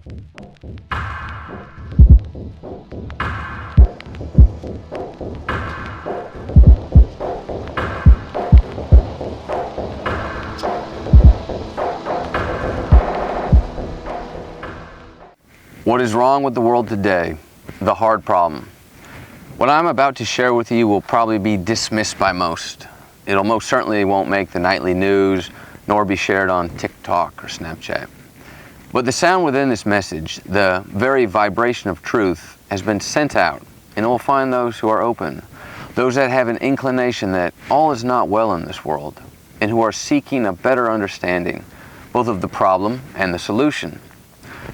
What is wrong with the world today? The hard problem. What I'm about to share with you will probably be dismissed by most. It'll most certainly won't make the nightly news, nor be shared on TikTok or Snapchat. But the sound within this message, the very vibration of truth, has been sent out, and it will find those who are open, those that have an inclination that all is not well in this world, and who are seeking a better understanding, both of the problem and the solution.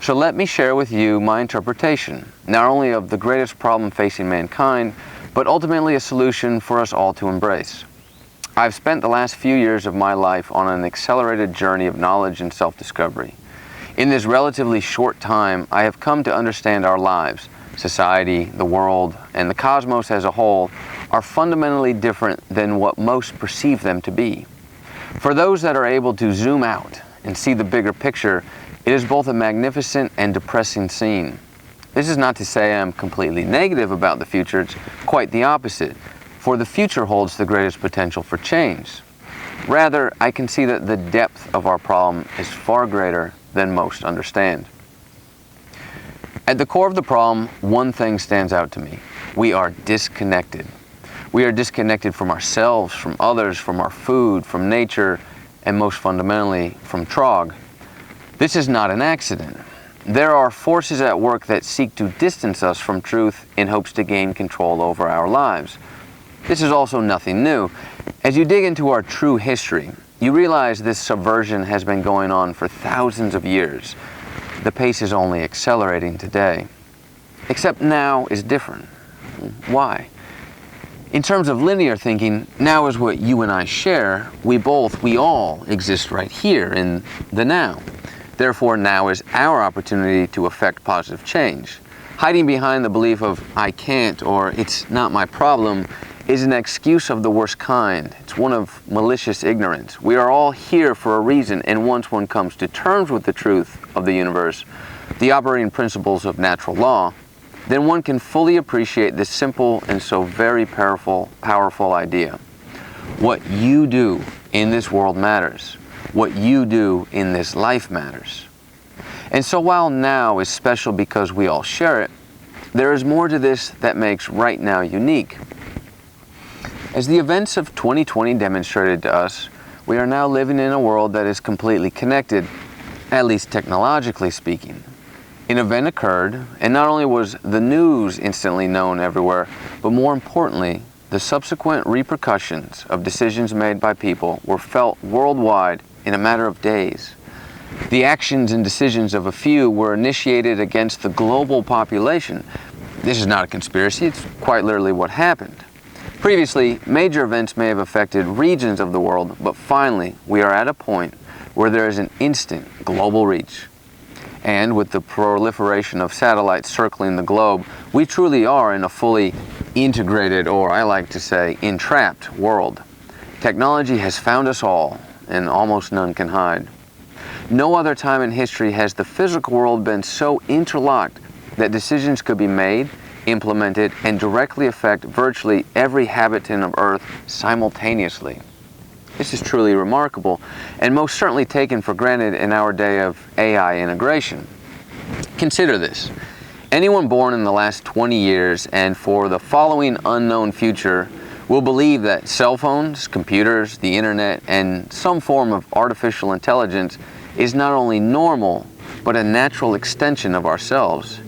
So let me share with you my interpretation, not only of the greatest problem facing mankind, but ultimately a solution for us all to embrace. I've spent the last few years of my life on an accelerated journey of knowledge and self-discovery. In this relatively short time, I have come to understand our lives, society, the world, and the cosmos as a whole are fundamentally different than what most perceive them to be. For those that are able to zoom out and see the bigger picture, it is both a magnificent and depressing scene. This is not to say I'm completely negative about the future, it's quite the opposite, for the future holds the greatest potential for change. Rather, I can see that the depth of our problem is far greater than most understand. At the core of the problem, one thing stands out to me. We are disconnected. We are disconnected from ourselves, from others, from our food, from nature, and most fundamentally, from Trog. This is not an accident. There are forces at work that seek to distance us from truth in hopes to gain control over our lives. This is also nothing new. As you dig into our true history, you realize this subversion has been going on for thousands of years. The pace is only accelerating today. Except now is different. Why? In terms of linear thinking, now is what you and I share. We all exist right here in the now. Therefore, now is our opportunity to effect positive change. Hiding behind the belief of I can't or it's not my problem is an excuse of the worst kind. It's one of malicious ignorance. We are all here for a reason, and once one comes to terms with the truth of the universe, the operating principles of natural law, then one can fully appreciate this simple and so very powerful idea. What you do in this world matters. What you do in this life matters. And so while now is special because we all share it, there is more to this that makes right now unique. As the events of 2020 demonstrated to us, we are now living in a world that is completely connected, at least technologically speaking. An event occurred, and not only was the news instantly known everywhere, but more importantly, the subsequent repercussions of decisions made by people were felt worldwide in a matter of days. The actions and decisions of a few were initiated against the global population. This is not a conspiracy, it's quite literally what happened. Previously, major events may have affected regions of the world, but finally, we are at a point where there is an instant global reach. And with the proliferation of satellites circling the globe, we truly are in a fully integrated, or I like to say, entrapped world. Technology has found us all, and almost none can hide. No other time in history has the physical world been so interlocked that decisions could be made, implemented, and directly affect virtually every habitant of Earth simultaneously. This is truly remarkable, and most certainly taken for granted in our day of AI integration. Consider this. Anyone born in the last 20 years and for the following unknown future will believe that cell phones, computers, the internet, and some form of artificial intelligence is not only normal, but a natural extension of ourselves.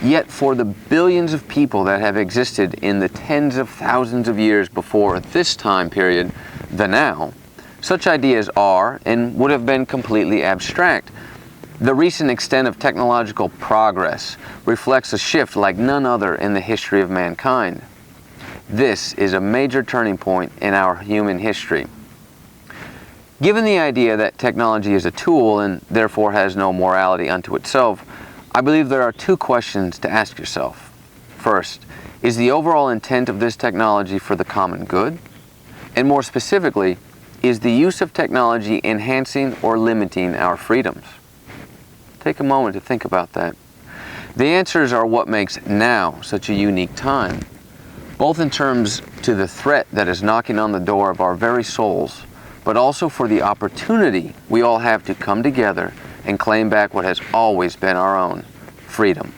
Yet for the billions of people that have existed in the tens of thousands of years before this time period, the now, such ideas are and would have been completely abstract. The recent extent of technological progress reflects a shift like none other in the history of mankind. This is a major turning point in our human history. Given the idea that technology is a tool and therefore has no morality unto itself, I believe there are two questions to ask yourself. First, is the overall intent of this technology for the common good? And more specifically, is the use of technology enhancing or limiting our freedoms? Take a moment to think about that. The answers are what makes now such a unique time, both in terms to the threat that is knocking on the door of our very souls, but also for the opportunity we all have to come together and claim back what has always been our own: freedom.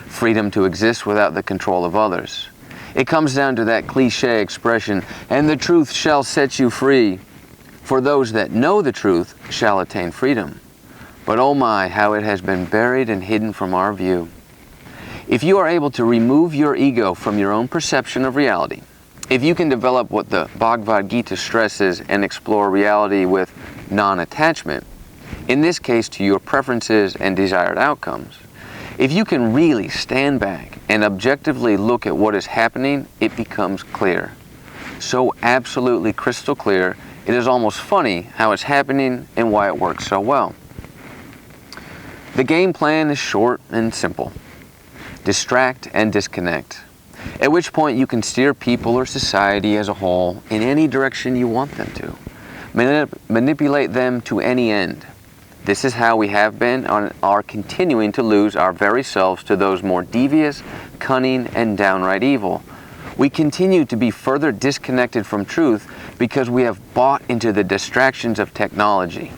Freedom to exist without the control of others. It comes down to that cliche expression, "And the truth shall set you free." For those that know the truth shall attain freedom. But oh my, how it has been buried and hidden from our view. If you are able to remove your ego from your own perception of reality, if you can develop what the Bhagavad Gita stresses and explore reality with non-attachment, in this case to your preferences and desired outcomes, if you can really stand back and objectively look at what is happening, it becomes clear. So absolutely crystal clear, it is almost funny how it's happening and why it works so well. The game plan is short and simple. Distract and disconnect. At which point you can steer people or society as a whole in any direction you want them to. Manipulate them to any end. This is how we have been and are continuing to lose our very selves to those more devious, cunning, and downright evil. We continue to be further disconnected from truth because we have bought into the distractions of technology.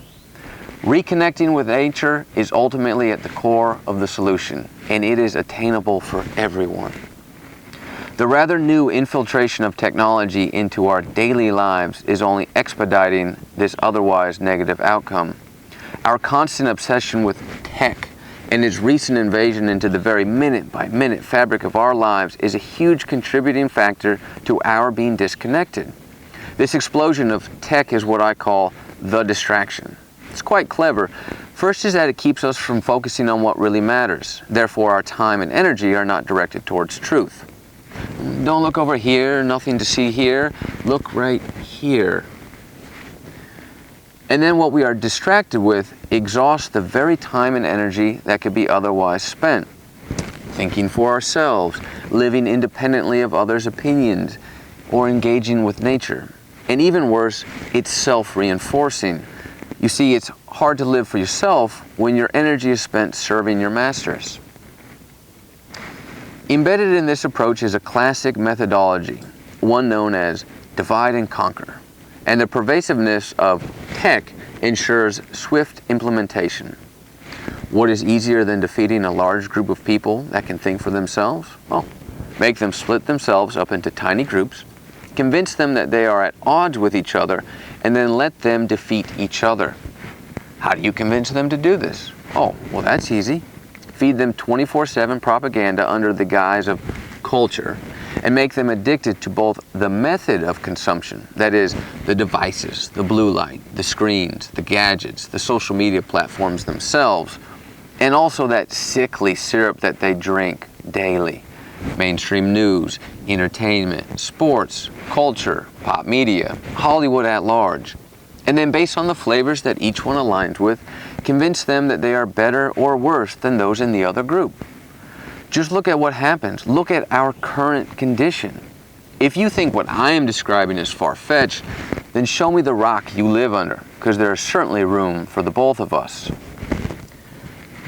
Reconnecting with nature is ultimately at the core of the solution, and it is attainable for everyone. The rather new infiltration of technology into our daily lives is only expediting this otherwise negative outcome. Our constant obsession with tech and its recent invasion into the very minute-by-minute fabric of our lives is a huge contributing factor to our being disconnected. This explosion of tech is what I call the distraction. It's quite clever. First is that it keeps us from focusing on what really matters. Therefore, our time and energy are not directed towards truth. Don't look over here, nothing to see here. Look right here. And then what we are distracted with exhausts the very time and energy that could be otherwise spent thinking for ourselves, living independently of others' opinions, or engaging with nature. And even worse, it's self-reinforcing. You see, it's hard to live for yourself when your energy is spent serving your masters. Embedded in this approach is a classic methodology, one known as divide and conquer. And the pervasiveness of tech ensures swift implementation. What is easier than defeating a large group of people that can think for themselves? Well, make them split themselves up into tiny groups, convince them that they are at odds with each other, and then let them defeat each other. How do you convince them to do this? Oh, well, that's easy. Feed them 24/7 propaganda under the guise of culture and make them addicted to both the method of consumption, that is, the devices, the blue light, the screens, the gadgets, the social media platforms themselves, and also that sickly syrup that they drink daily. Mainstream news, entertainment, sports, culture, pop media, Hollywood at large. And then based on the flavors that each one aligns with, convince them that they are better or worse than those in the other group. Just look at what happens. Look at our current condition. If you think what I am describing is far-fetched, then show me the rock you live under, because there is certainly room for the both of us.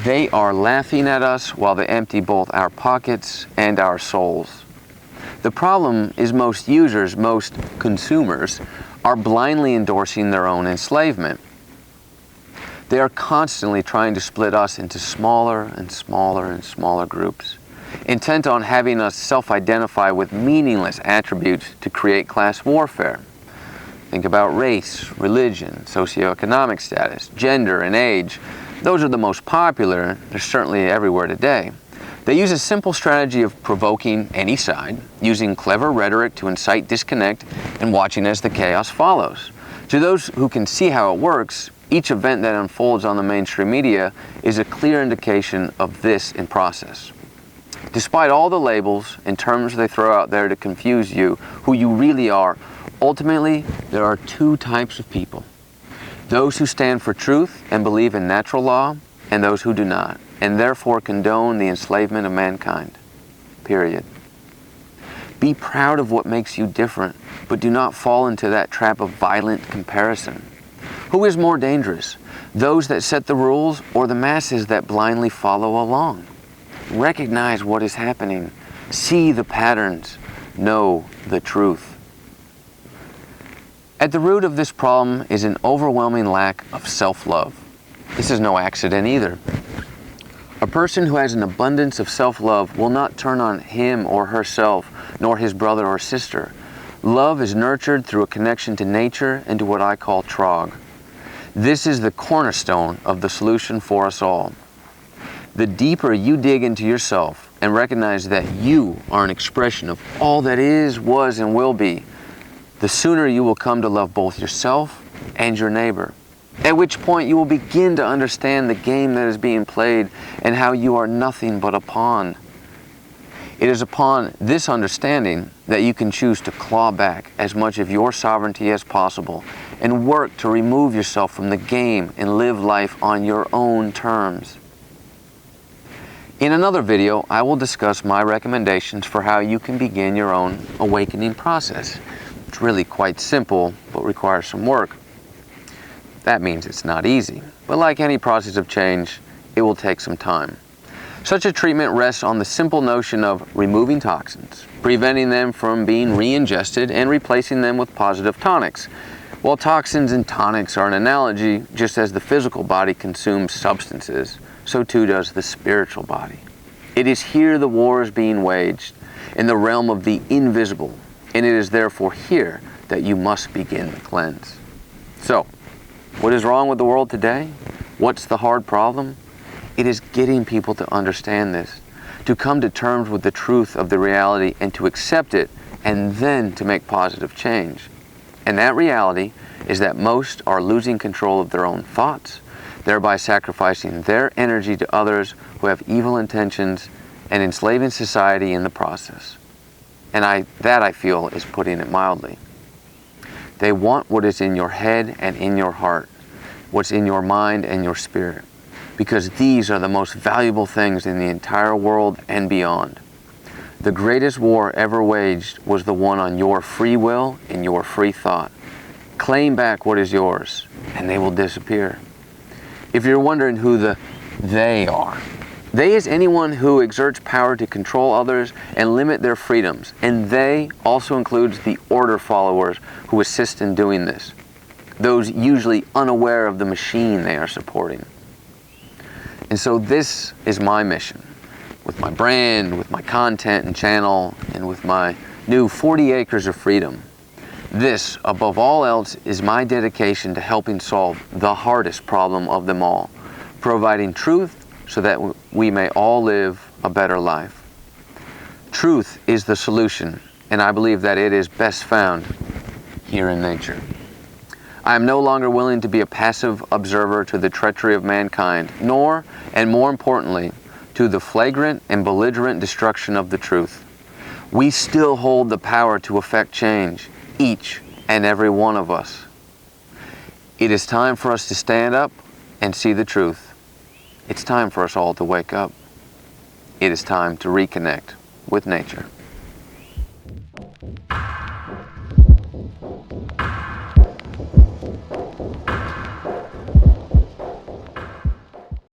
They are laughing at us while they empty both our pockets and our souls. The problem is most users, most consumers, are blindly endorsing their own enslavement. They are constantly trying to split us into smaller and smaller and smaller groups, intent on having us self-identify with meaningless attributes to create class warfare. Think about race, religion, socioeconomic status, gender, and age. Those are the most popular. They're certainly everywhere today. They use a simple strategy of provoking any side, using clever rhetoric to incite disconnect, and watching as the chaos follows. To those who can see how it works, each event that unfolds on the mainstream media is a clear indication of this in process. Despite all the labels and terms they throw out there to confuse you, who you really are, ultimately there are two types of people. Those who stand for truth and believe in natural law, and those who do not, and therefore condone the enslavement of mankind. Period. Be proud of what makes you different, but do not fall into that trap of violent comparison. Who is more dangerous, those that set the rules or the masses that blindly follow along? Recognize what is happening. See the patterns. Know the truth. At the root of this problem is an overwhelming lack of self-love. This is no accident either. A person who has an abundance of self-love will not turn on him or herself, nor his brother or sister. Love is nurtured through a connection to nature and to what I call trog. This is the cornerstone of the solution for us all. The deeper you dig into yourself and recognize that you are an expression of all that is, was, and will be, the sooner you will come to love both yourself and your neighbor. At which point you will begin to understand the game that is being played and how you are nothing but a pawn. It is upon this understanding that you can choose to claw back as much of your sovereignty as possible and work to remove yourself from the game and live life on your own terms. In another video, I will discuss my recommendations for how you can begin your own awakening process. It's really quite simple, but requires some work. That means it's not easy, but like any process of change, it will take some time. Such a treatment rests on the simple notion of removing toxins, preventing them from being re-ingested, and replacing them with positive tonics. While toxins and tonics are an analogy, just as the physical body consumes substances, so too does the spiritual body. It is here the war is being waged, in the realm of the invisible, and it is therefore here that you must begin the cleanse. So, what is wrong with the world today? What's the hard problem? It is getting people to understand this, to come to terms with the truth of the reality and to accept it, and then to make positive change. And that reality is that most are losing control of their own thoughts, thereby sacrificing their energy to others who have evil intentions and enslaving society in the process. And that I feel is putting it mildly. They want what is in your head and in your heart, what's in your mind and your spirit, because these are the most valuable things in the entire world and beyond. The greatest war ever waged was the one on your free will and your free thought. Claim back what is yours, and they will disappear. If you're wondering who the they are, they is anyone who exerts power to control others and limit their freedoms, and they also includes the order followers who assist in doing this, those usually unaware of the machine they are supporting. And so this is my mission, with my brand, with my content and channel, and with my new 40 acres of freedom. This, above all else, is my dedication to helping solve the hardest problem of them all, providing truth so that we may all live a better life. Truth is the solution, and I believe that it is best found here in nature. I am no longer willing to be a passive observer to the treachery of mankind, nor, and more importantly, to the flagrant and belligerent destruction of the truth. We still hold the power to effect change, each and every one of us. It is time for us to stand up and see the truth. It's time for us all to wake up. It is time to reconnect with nature.